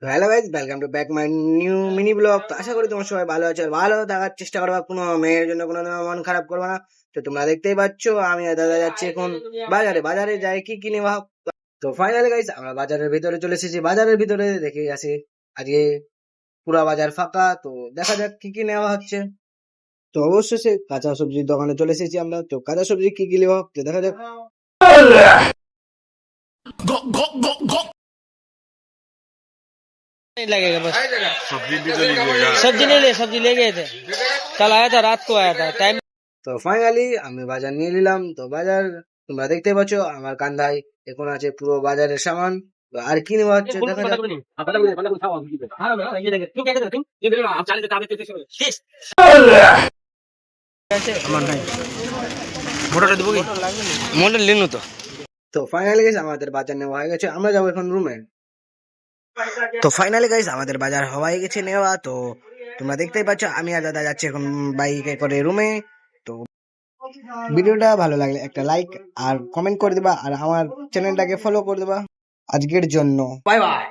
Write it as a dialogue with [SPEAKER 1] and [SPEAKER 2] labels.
[SPEAKER 1] তো hello guys, welcome to back my new mini blog. তো আশা করি তোমার সবাই ভালো আছে আর ভালো থাকার চেষ্টা করবা, কোনো মেয়ের জন্য কোনো মন খারাপ করবে না। তো তোমরা দেখতেই পাচ্ছ আমি আর দাদা যাচ্ছি এখন বাজারে। বাজারে যাই কি কিনে ভাব। তো ফাইনালি গাইজ আমরা বাজারের ভিতরে চলে এসেছি। বাজারের ভিতরে দেখে আসি, আজকে পুরা বাজার ফাঁকা। তো দেখা যাক কি কি নেওয়া হচ্ছে। তো অবশ্যই সে কাঁচা সবজির দোকানে চলে এসেছি আমরা। তো কাঁচা সবজি কি কি নেওয়া হচ্ছে দেখা যাক।
[SPEAKER 2] नहीं लगेगा बस।
[SPEAKER 3] सब्जी भी तो लीजिएगा।
[SPEAKER 2] सब्जी नहीं ले, सब्जी ले गए थे, कल आया था, रात को आया था टाइम।
[SPEAKER 1] তো ফাইনালি আমি বাজার নিয়ে নিলাম। তো বাজার তোমরা দেখতে পাচ্ছ আমার কান্ধায় এখন আছে পুরো বাজারের সামান। তো আর কি নেওয়া হচ্ছে দেখা যাক।
[SPEAKER 2] मोटर लेनु तो
[SPEAKER 1] তো ফাইনালি গাইস আমাদের বাজার নেওয়া হয়ে গেছে, আমরা যাবো এখন রুমে। তো ফাইনালি গাইস আমাদের বাজার হয়ে গেছে নেওয়া। তো তোমরা দেখতেই পাচ্ছ আমি আর দাদা যাচ্ছি এখন বাইকে করে রুমে। তো ভিডিওটা ভালো লাগলে একটা লাইক আর কমেন্ট করে দেবা, আর আমার চ্যানেলটাকে ফলো করে দেবা। আজকের জন্য বাই বাই।